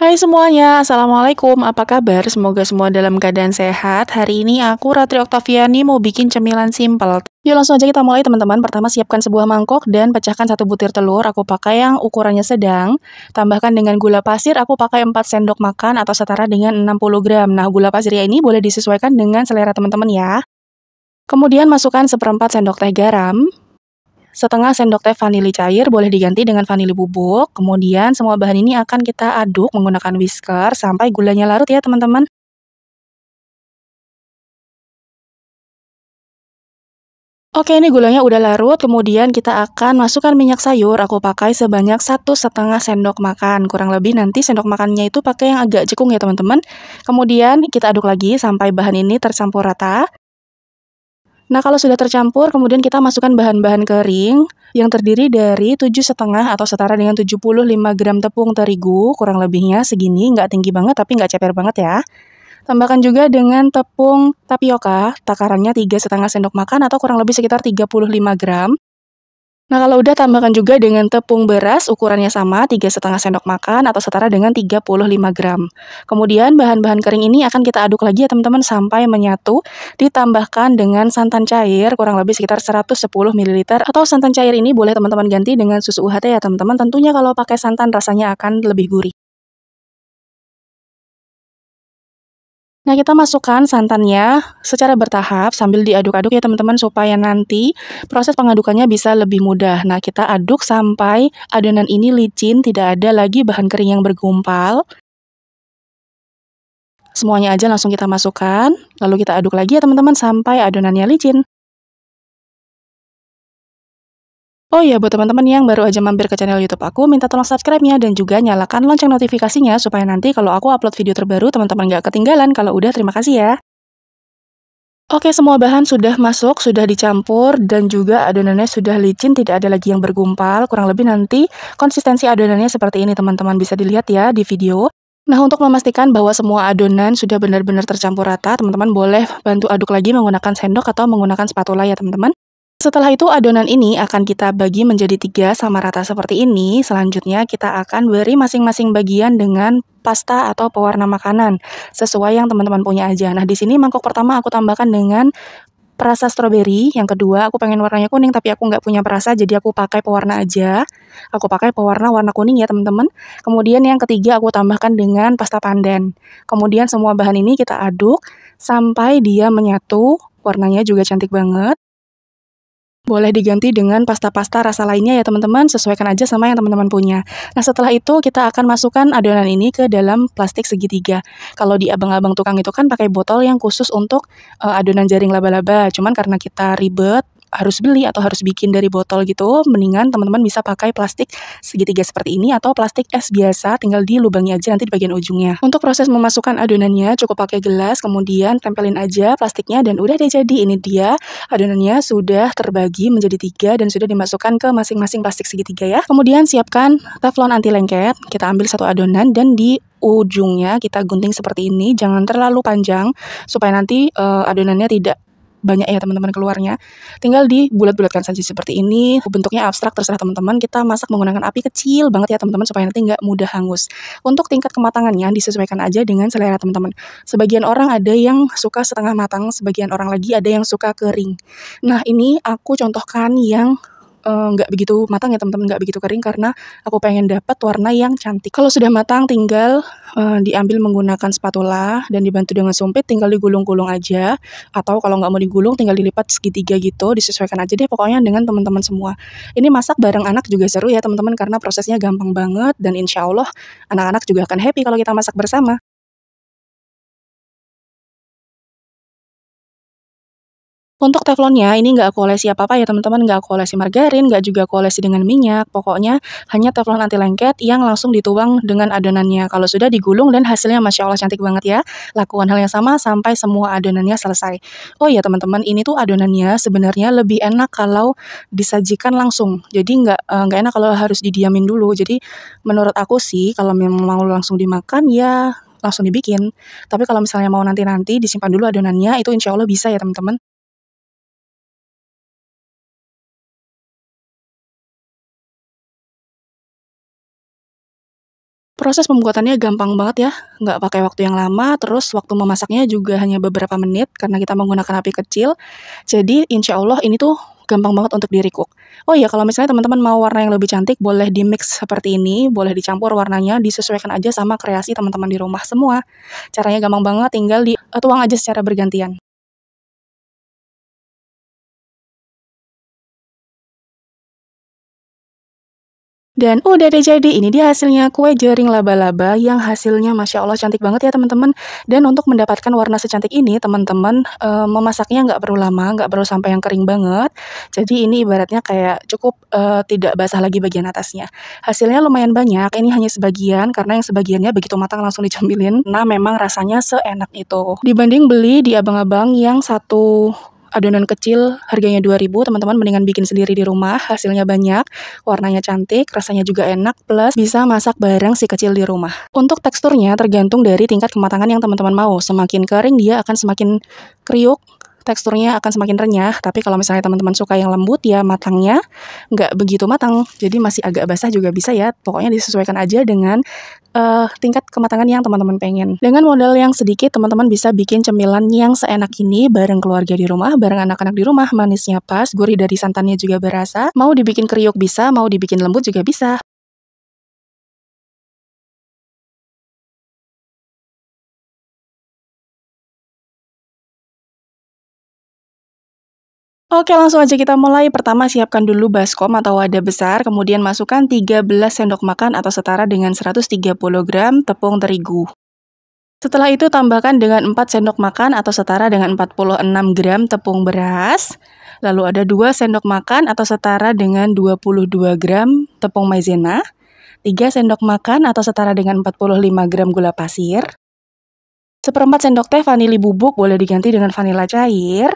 Hai semuanya, Assalamualaikum, apa kabar? Semoga semua dalam keadaan sehat. Hari ini aku, Ratri Oktaviani, mau bikin cemilan simpel. Yuk langsung aja kita mulai teman-teman. Pertama siapkan sebuah mangkok dan pecahkan 1 butir telur. Aku pakai yang ukurannya sedang. Tambahkan dengan gula pasir, aku pakai 4 sendok makan atau setara dengan 60 gram. Nah, gula pasirnya ini boleh disesuaikan dengan selera teman-teman ya. Kemudian masukkan 1/4 sendok teh garam. Setengah sendok teh vanili cair boleh diganti dengan vanili bubuk. Kemudian semua bahan ini akan kita aduk menggunakan whisker sampai gulanya larut ya teman-teman. Oke, ini gulanya udah larut, kemudian kita akan masukkan minyak sayur. Aku pakai sebanyak 1,5 sendok makan. Kurang lebih nanti sendok makannya itu pakai yang agak cekung ya teman-teman. Kemudian kita aduk lagi sampai bahan ini tercampur rata. Nah, kalau sudah tercampur, kemudian kita masukkan bahan-bahan kering yang terdiri dari 7,5 atau setara dengan 75 gram tepung terigu, kurang lebihnya segini, nggak tinggi banget tapi nggak ceper banget ya. Tambahkan juga dengan tepung tapioka, takarannya 3,5 sendok makan atau kurang lebih sekitar 35 gram. Nah, kalau udah tambahkan juga dengan tepung beras, ukurannya sama, 3,5 sendok makan atau setara dengan 35 gram. Kemudian bahan-bahan kering ini akan kita aduk lagi ya teman-teman sampai menyatu, ditambahkan dengan santan cair, kurang lebih sekitar 110 ml, atau santan cair ini boleh teman-teman ganti dengan susu UHT ya teman-teman, tentunya kalau pakai santan rasanya akan lebih gurih. Nah, kita masukkan santannya secara bertahap sambil diaduk-aduk ya teman-teman supaya nanti proses pengadukannya bisa lebih mudah. Nah, kita aduk sampai adonan ini licin, tidak ada lagi bahan kering yang bergumpal. Semuanya aja langsung kita masukkan, lalu kita aduk lagi ya teman-teman sampai adonannya licin. Oh iya, buat teman-teman yang baru aja mampir ke channel YouTube aku, minta tolong subscribe-nya dan juga nyalakan lonceng notifikasinya supaya nanti kalau aku upload video terbaru teman-teman nggak ketinggalan. Kalau udah, terima kasih ya. Oke, semua bahan sudah masuk, sudah dicampur, dan juga adonannya sudah licin, tidak ada lagi yang bergumpal. Kurang lebih nanti konsistensi adonannya seperti ini, teman-teman. Bisa dilihat ya di video. Nah, untuk memastikan bahwa semua adonan sudah benar-benar tercampur rata, teman-teman boleh bantu aduk lagi menggunakan sendok atau menggunakan spatula ya, teman-teman. Setelah itu adonan ini akan kita bagi menjadi 3 sama rata seperti ini. Selanjutnya kita akan beri masing-masing bagian dengan pasta atau pewarna makanan sesuai yang teman-teman punya aja. Nah, di sini mangkok pertama aku tambahkan dengan perasa stroberi, yang kedua aku pengen warnanya kuning tapi aku nggak punya perasa jadi aku pakai pewarna aja. Aku pakai pewarna warna kuning ya teman-teman. Kemudian yang ketiga aku tambahkan dengan pasta pandan. Kemudian semua bahan ini kita aduk sampai dia menyatu, warnanya juga cantik banget. Boleh diganti dengan pasta-pasta rasa lainnya ya teman-teman, sesuaikan aja sama yang teman-teman punya. Nah, setelah itu kita akan masukkan adonan ini ke dalam plastik segitiga. Kalau di abang-abang tukang itu kan pakai botol yang khusus untuk adonan jaring laba-laba. Cuman karena kita ribet, harus beli atau harus bikin dari botol gitu, mendingan teman-teman bisa pakai plastik segitiga seperti ini atau plastik es biasa, tinggal dilubangi aja nanti di bagian ujungnya. Untuk proses memasukkan adonannya cukup pakai gelas, kemudian tempelin aja plastiknya dan udah deh jadi. Ini dia adonannya sudah terbagi menjadi 3 dan sudah dimasukkan ke masing-masing plastik segitiga ya. Kemudian siapkan teflon anti lengket, kita ambil satu adonan dan di ujungnya kita gunting seperti ini, jangan terlalu panjang supaya nanti adonannya tidak banyak ya teman-teman keluarnya. Tinggal dibulat-bulatkan saja seperti ini. Bentuknya abstrak terserah teman-teman. Kita masak menggunakan api kecil banget ya teman-teman supaya nanti nggak mudah hangus. Untuk tingkat kematangannya disesuaikan aja dengan selera teman-teman. Sebagian orang ada yang suka setengah matang, sebagian orang lagi ada yang suka kering. Nah, ini aku contohkan yang nggak begitu matang ya teman-teman, nggak begitu kering karena aku pengen dapat warna yang cantik. Kalau sudah matang tinggal diambil menggunakan spatula dan dibantu dengan sumpit, tinggal digulung-gulung aja. Atau kalau nggak mau digulung tinggal dilipat segitiga gitu, disesuaikan aja deh pokoknya dengan teman-teman semua. Ini masak bareng anak juga seru ya teman-teman karena prosesnya gampang banget dan insya Allah anak-anak juga akan happy kalau kita masak bersama. Untuk teflonnya ini nggak aku olesi apa-apa ya teman-teman, nggak aku olesi margarin, nggak juga aku olesi dengan minyak, pokoknya hanya teflon anti lengket yang langsung dituang dengan adonannya. Kalau sudah digulung dan hasilnya Masya Allah cantik banget ya, lakukan hal yang sama sampai semua adonannya selesai. Oh iya teman-teman, ini tuh adonannya sebenarnya lebih enak kalau disajikan langsung, jadi nggak enak kalau harus didiamin dulu. Jadi menurut aku sih kalau memang mau langsung dimakan ya langsung dibikin, tapi kalau misalnya mau nanti-nanti disimpan dulu adonannya, itu insya Allah bisa ya teman-teman. Proses pembuatannya gampang banget ya, nggak pakai waktu yang lama, terus waktu memasaknya juga hanya beberapa menit karena kita menggunakan api kecil. Jadi insya Allah ini tuh gampang banget untuk di-recook. Oh iya, kalau misalnya teman-teman mau warna yang lebih cantik, boleh di-mix seperti ini, boleh dicampur warnanya, disesuaikan aja sama kreasi teman-teman di rumah semua. Caranya gampang banget, tinggal tuang aja secara bergantian. Dan udah deh jadi, ini dia hasilnya kue jaring laba-laba yang hasilnya Masya Allah cantik banget ya teman-teman. Dan untuk mendapatkan warna secantik ini, teman-teman memasaknya nggak perlu lama, nggak perlu sampai yang kering banget. Jadi ini ibaratnya kayak cukup tidak basah lagi bagian atasnya. Hasilnya lumayan banyak, ini hanya sebagian karena yang sebagiannya begitu matang langsung dicemilin. Nah memang rasanya seenak itu. Dibanding beli di abang-abang yang satu adonan kecil harganya 2.000, teman-teman mendingan bikin sendiri di rumah, hasilnya banyak, warnanya cantik, rasanya juga enak, plus bisa masak bareng si kecil di rumah. Untuk teksturnya tergantung dari tingkat kematangan yang teman-teman mau. Semakin kering dia akan semakin kriuk, teksturnya akan semakin renyah, tapi kalau misalnya teman-teman suka yang lembut ya matangnya nggak begitu matang, jadi masih agak basah juga bisa ya, pokoknya disesuaikan aja dengan tingkat kematangan yang teman-teman pengen. Dengan modal yang sedikit, teman-teman bisa bikin cemilan yang seenak ini bareng keluarga di rumah, bareng anak-anak di rumah, manisnya pas, gurih dari santannya juga berasa, mau dibikin kriuk bisa, mau dibikin lembut juga bisa. Oke, langsung aja kita mulai. Pertama, siapkan dulu baskom atau wadah besar, kemudian masukkan 13 sendok makan atau setara dengan 130 gram tepung terigu. Setelah itu tambahkan dengan 4 sendok makan atau setara dengan 46 gram tepung beras. Lalu ada 2 sendok makan atau setara dengan 22 gram tepung maizena. 3 sendok makan atau setara dengan 45 gram gula pasir. 1/4 sendok teh vanili bubuk, boleh diganti dengan vanila cair.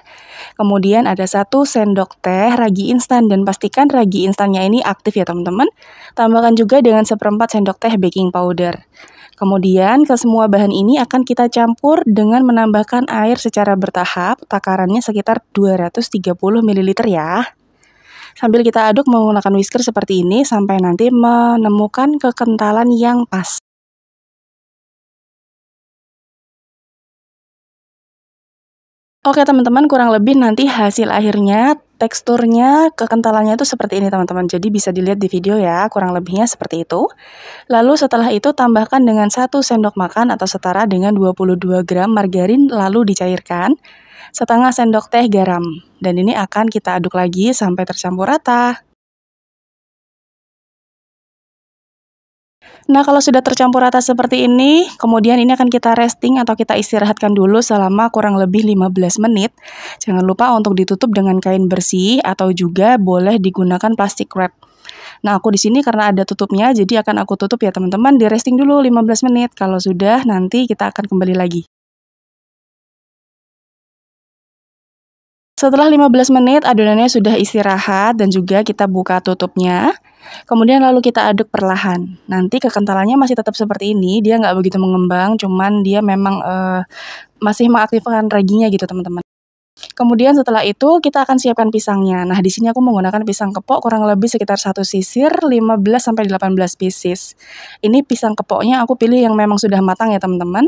Kemudian ada 1 sendok teh ragi instan, dan pastikan ragi instannya ini aktif ya teman-teman. Tambahkan juga dengan 1/4 sendok teh baking powder. Kemudian ke semua bahan ini akan kita campur dengan menambahkan air secara bertahap, takarannya sekitar 230 ml ya. Sambil kita aduk menggunakan whisker seperti ini sampai nanti menemukan kekentalan yang pas. Oke teman-teman, kurang lebih nanti hasil akhirnya, teksturnya, kekentalannya itu seperti ini teman-teman. Jadi bisa dilihat di video ya, kurang lebihnya seperti itu. Lalu setelah itu tambahkan dengan 1 sendok makan atau setara dengan 22 gram margarin, lalu dicairkan. Setengah sendok teh garam. Dan ini akan kita aduk lagi sampai tercampur rata. Nah, kalau sudah tercampur rata seperti ini, kemudian ini akan kita resting atau kita istirahatkan dulu selama kurang lebih 15 menit. Jangan lupa untuk ditutup dengan kain bersih atau juga boleh digunakan plastik wrap. Nah, aku di sini karena ada tutupnya, jadi akan aku tutup ya teman-teman, di resting dulu 15 menit. Kalau sudah, nanti kita akan kembali lagi. Setelah 15 menit, adonannya sudah istirahat dan juga kita buka tutupnya. Kemudian lalu kita aduk perlahan. Nanti kekentalannya masih tetap seperti ini, dia nggak begitu mengembang, cuman dia memang masih mengaktifkan raginya gitu teman-teman. Kemudian setelah itu kita akan siapkan pisangnya. Nah, di sini aku menggunakan pisang kepok kurang lebih sekitar 1 sisir, 15-18 pieces. Ini pisang kepoknya aku pilih yang memang sudah matang ya teman-teman.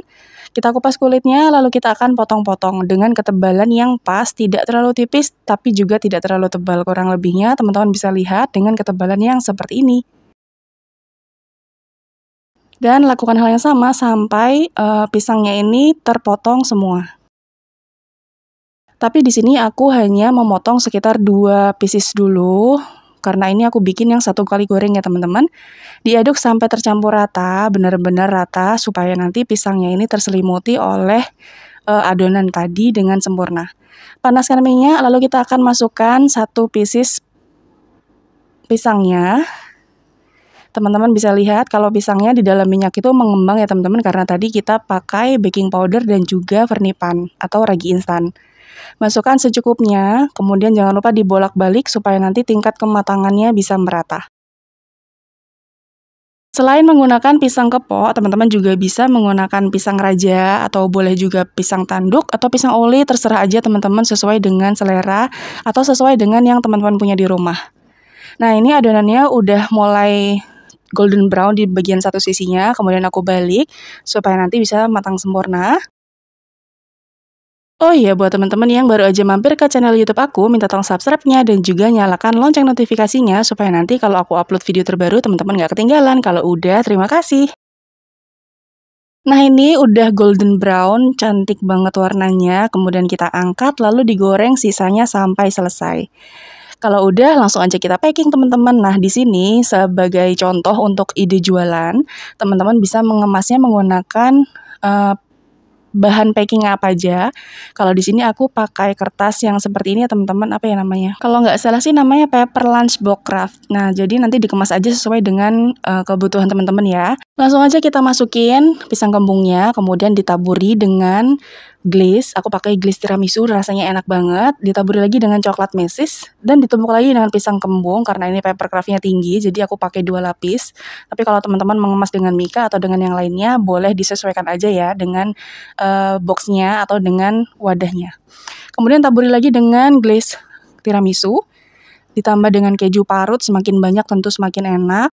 Kita kupas kulitnya, lalu kita akan potong-potong dengan ketebalan yang pas, tidak terlalu tipis, tapi juga tidak terlalu tebal. Kurang lebihnya teman-teman bisa lihat dengan ketebalan yang seperti ini. Dan lakukan hal yang sama sampai pisangnya ini terpotong semua. Tapi di sini aku hanya memotong sekitar 2 pieces dulu, karena ini aku bikin yang 1 kali goreng ya teman-teman. Diaduk sampai tercampur rata, benar-benar rata, supaya nanti pisangnya ini terselimuti oleh adonan tadi dengan sempurna. Panaskan minyak, lalu kita akan masukkan 1 pieces pisangnya. Teman-teman bisa lihat kalau pisangnya di dalam minyak itu mengembang ya teman-teman, karena tadi kita pakai baking powder dan juga vernipan atau ragi instan. Masukkan secukupnya, kemudian jangan lupa dibolak-balik supaya nanti tingkat kematangannya bisa merata. Selain menggunakan pisang kepok, teman-teman juga bisa menggunakan pisang raja atau boleh juga pisang tanduk atau pisang oli, terserah aja teman-teman sesuai dengan selera atau sesuai dengan yang teman-teman punya di rumah. Nah, ini adonannya udah mulai golden brown di bagian satu sisinya, kemudian aku balik supaya nanti bisa matang sempurna. Oh iya, buat teman-teman yang baru aja mampir ke channel YouTube aku, minta tolong subscribe-nya dan juga nyalakan lonceng notifikasinya supaya nanti kalau aku upload video terbaru teman-teman gak ketinggalan. Kalau udah, terima kasih. Nah ini udah golden brown, cantik banget warnanya, kemudian kita angkat lalu digoreng sisanya sampai selesai. Kalau udah langsung aja kita packing teman-teman. Nah di sini sebagai contoh untuk ide jualan, teman-teman bisa mengemasnya menggunakan bahan packing apa aja. Kalau di sini aku pakai kertas yang seperti ini ya teman-teman, apa ya namanya? Kalau nggak salah sih namanya paper lunchbox craft. Nah, jadi nanti dikemas aja sesuai dengan kebutuhan teman-teman ya. Langsung aja kita masukin pisang kembungnya, kemudian ditaburi dengan glaze. Aku pakai glaze tiramisu, rasanya enak banget. Ditaburi lagi dengan coklat mesis dan ditumbuk lagi dengan pisang kembung karena ini paper craftnya tinggi, jadi aku pakai 2 lapis. Tapi kalau teman-teman mengemas dengan mika atau dengan yang lainnya, boleh disesuaikan aja ya dengan boxnya atau dengan wadahnya. Kemudian taburi lagi dengan glaze tiramisu, ditambah dengan keju parut, semakin banyak tentu semakin enak.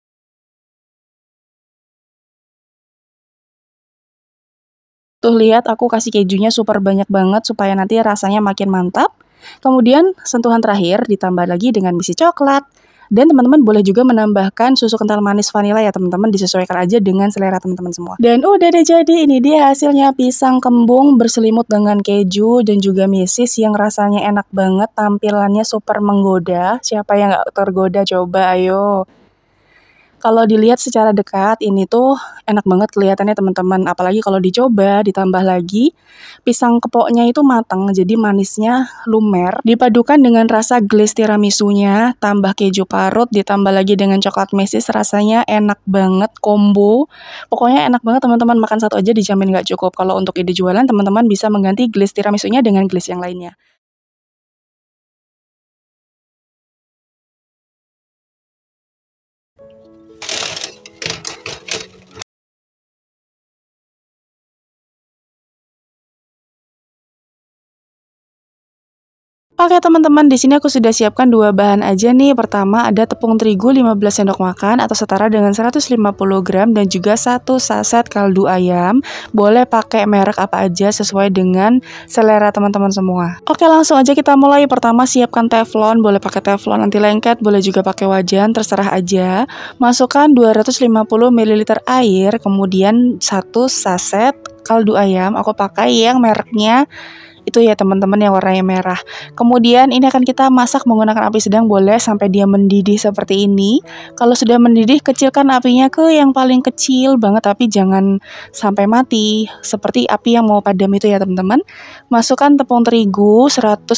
Tuh lihat aku kasih kejunya super banyak banget supaya nanti rasanya makin mantap. Kemudian sentuhan terakhir ditambah lagi dengan bisi coklat. Dan teman-teman boleh juga menambahkan susu kental manis vanila ya teman-teman, disesuaikan aja dengan selera teman-teman semua. Dan udah deh, jadi ini dia hasilnya pisang kembung berselimut dengan keju dan juga mesis yang rasanya enak banget, tampilannya super menggoda. Siapa yang gak tergoda coba, ayo. Kalau dilihat secara dekat, ini tuh enak banget kelihatannya teman-teman. Apalagi kalau dicoba, ditambah lagi pisang kepoknya itu matang, jadi manisnya lumer. Dipadukan dengan rasa glaze tiramisunya, tambah keju parut, ditambah lagi dengan coklat mesis, rasanya enak banget, combo. Pokoknya enak banget teman-teman, makan satu aja dijamin nggak cukup. Kalau untuk ide jualan, teman-teman bisa mengganti glaze tiramisunya dengan glaze yang lainnya. Oke teman-teman, di sini aku sudah siapkan 2 bahan aja nih. Pertama ada tepung terigu 15 sendok makan atau setara dengan 150 gram dan juga 1 saset kaldu ayam. Boleh pakai merek apa aja sesuai dengan selera teman-teman semua. Oke, langsung aja kita mulai. Pertama siapkan teflon, boleh pakai teflon anti lengket, boleh juga pakai wajan, terserah aja. Masukkan 250 ml air, kemudian 1 saset kaldu ayam. Aku pakai yang mereknya itu ya teman-teman yang warnanya merah. Kemudian ini akan kita masak menggunakan api sedang, boleh sampai dia mendidih seperti ini. Kalau sudah mendidih, kecilkan apinya ke yang paling kecil banget, tapi jangan sampai mati seperti api yang mau padam itu ya teman-teman. Masukkan tepung terigu 150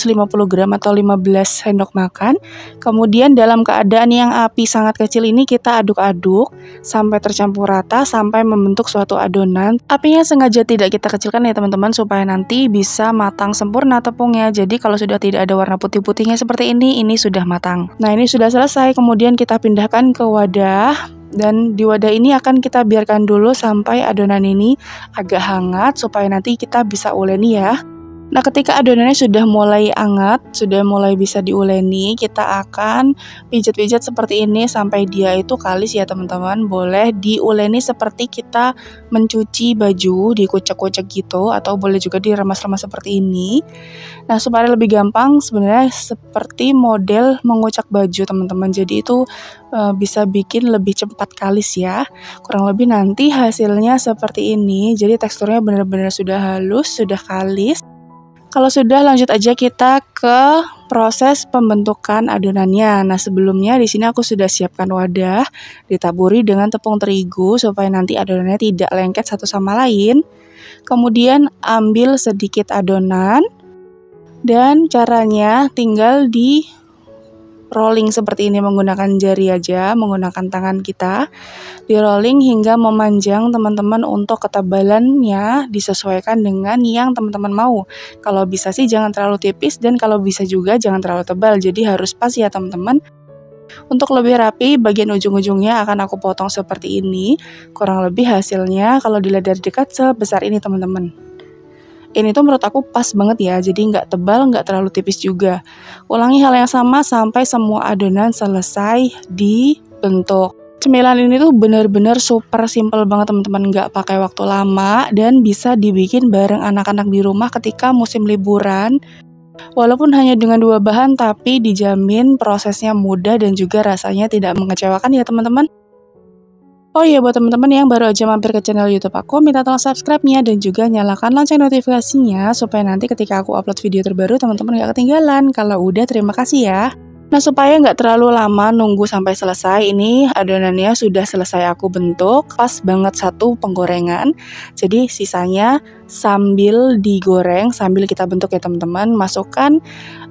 gram atau 15 sendok makan. Kemudian dalam keadaan yang api sangat kecil ini kita aduk-aduk sampai tercampur rata, sampai membentuk suatu adonan. Apinya sengaja tidak kita kecilkan ya teman-teman, supaya nanti bisa matang sempurna tepungnya. Jadi kalau sudah tidak ada warna putih-putihnya seperti ini sudah matang. Nah ini sudah selesai, kemudian kita pindahkan ke wadah. Dan di wadah ini akan kita biarkan dulu sampai adonan ini agak hangat supaya nanti kita bisa uleni ya. Nah ketika adonannya sudah mulai hangat, sudah mulai bisa diuleni, kita akan pijat-pijat seperti ini sampai dia itu kalis ya teman-teman. Boleh diuleni seperti kita mencuci baju, dikucek-kucek gitu, atau boleh juga diremas-remas seperti ini. Nah supaya lebih gampang, sebenarnya seperti model mengucek baju teman-teman. Jadi itu bisa bikin lebih cepat kalis ya. Kurang lebih nanti hasilnya seperti ini. Jadi teksturnya benar-benar sudah halus, sudah kalis. Kalau sudah, lanjut aja kita ke proses pembentukan adonannya. Nah, sebelumnya di sini aku sudah siapkan wadah, ditaburi dengan tepung terigu supaya nanti adonannya tidak lengket satu sama lain. Kemudian ambil sedikit adonan dan caranya tinggal di rolling seperti ini menggunakan jari aja, menggunakan tangan kita. Di rolling hingga memanjang teman-teman. Untuk ketebalannya disesuaikan dengan yang teman-teman mau. Kalau bisa sih jangan terlalu tipis, dan kalau bisa juga jangan terlalu tebal. Jadi harus pas ya teman-teman. Untuk lebih rapi, bagian ujung-ujungnya akan aku potong seperti ini. Kurang lebih hasilnya kalau dilihat dari dekat sebesar ini teman-teman. Ini tuh menurut aku pas banget ya, jadi nggak tebal, nggak terlalu tipis juga. Ulangi hal yang sama sampai semua adonan selesai dibentuk. Cemilan ini tuh bener-bener super simple banget teman-teman, nggak pakai waktu lama dan bisa dibikin bareng anak-anak di rumah ketika musim liburan. Walaupun hanya dengan 2 bahan, tapi dijamin prosesnya mudah dan juga rasanya tidak mengecewakan ya teman-teman. Oh iya, buat teman-teman yang baru aja mampir ke channel YouTube aku, minta tolong subscribe-nya dan juga nyalakan lonceng notifikasinya supaya nanti ketika aku upload video terbaru teman-teman gak ketinggalan. Kalau udah, terima kasih ya. Nah, supaya nggak terlalu lama nunggu sampai selesai, ini adonannya sudah selesai aku bentuk, pas banget satu penggorengan. Jadi sisanya sambil digoreng, sambil kita bentuk ya teman-teman, masukkan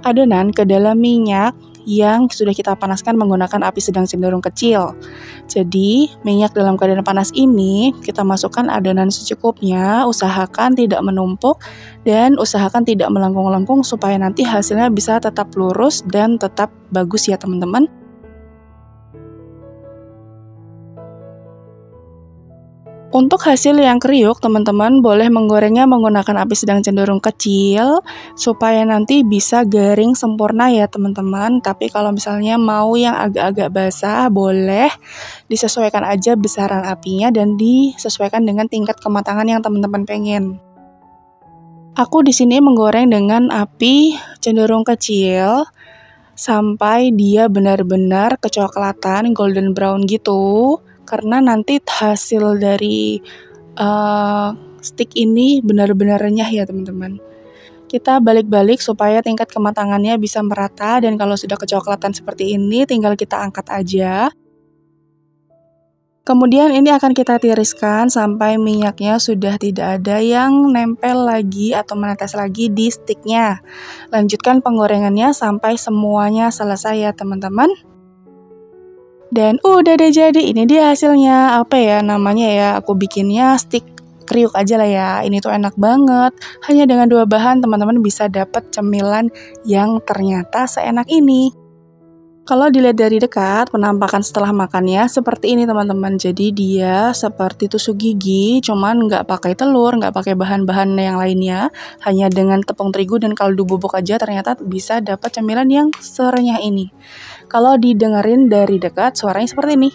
adonan ke dalam minyak yang sudah kita panaskan menggunakan api sedang cenderung kecil. Jadi minyak dalam keadaan panas ini kita masukkan adonan secukupnya, usahakan tidak menumpuk dan usahakan tidak melengkung-lengkung supaya nanti hasilnya bisa tetap lurus dan tetap bagus ya teman-teman. Untuk hasil yang kriuk, teman-teman boleh menggorengnya menggunakan api sedang cenderung kecil supaya nanti bisa garing sempurna ya teman-teman. Tapi kalau misalnya mau yang agak-agak basah, boleh disesuaikan aja besaran apinya dan disesuaikan dengan tingkat kematangan yang teman-teman pengen. Aku di sini menggoreng dengan api cenderung kecil sampai dia benar-benar kecoklatan golden brown gitu. Karena nanti hasil dari stick ini benar-benar renyah ya teman-teman. Kita balik-balik supaya tingkat kematangannya bisa merata dan kalau sudah kecoklatan seperti ini tinggal kita angkat aja. Kemudian ini akan kita tiriskan sampai minyaknya sudah tidak ada yang nempel lagi atau menetes lagi di sticknya. Lanjutkan penggorengannya sampai semuanya selesai ya teman-teman. Dan udah deh jadi, ini dia hasilnya. Apa ya namanya ya, aku bikinnya stick kriuk aja lah ya. Ini tuh enak banget. Hanya dengan 2 bahan teman-teman bisa dapat cemilan yang ternyata seenak ini. Kalau dilihat dari dekat, penampakan setelah makannya seperti ini teman-teman. Jadi dia seperti tusuk gigi, cuman nggak pakai telur, nggak pakai bahan-bahan yang lainnya. Hanya dengan tepung terigu dan kaldu bubuk aja ternyata bisa dapat cemilan yang serenyah ini. Kalau didengerin dari dekat, suaranya seperti ini.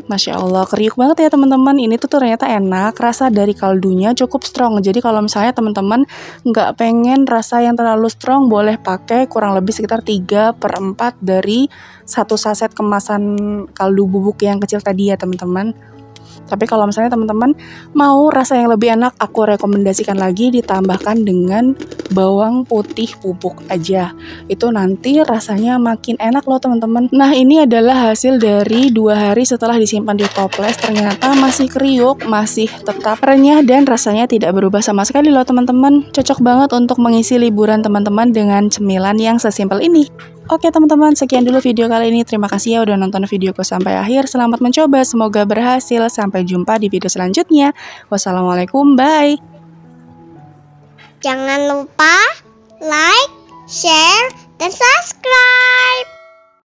Masya Allah, kriuk banget ya teman-teman. Ini tuh ternyata enak, rasa dari kaldunya cukup strong. Jadi kalau misalnya teman-teman nggak pengen rasa yang terlalu strong, boleh pakai kurang lebih sekitar 3/4 dari 1 saset kemasan kaldu bubuk yang kecil tadi ya teman-teman. Tapi kalau misalnya teman-teman mau rasa yang lebih enak, aku rekomendasikan lagi ditambahkan dengan bawang putih bubuk aja. Itu nanti rasanya makin enak loh teman-teman. Nah, ini adalah hasil dari 2 hari setelah disimpan di toples. Ternyata masih kriuk, masih tetap renyah dan rasanya tidak berubah sama sekali loh teman-teman. Cocok banget untuk mengisi liburan teman-teman dengan cemilan yang sesimpel ini. Oke teman-teman, sekian dulu video kali ini. Terima kasih ya udah nonton videoku sampai akhir. Selamat mencoba, semoga berhasil. Sampai jumpa di video selanjutnya. Wassalamualaikum, bye. Jangan lupa like, share, dan subscribe.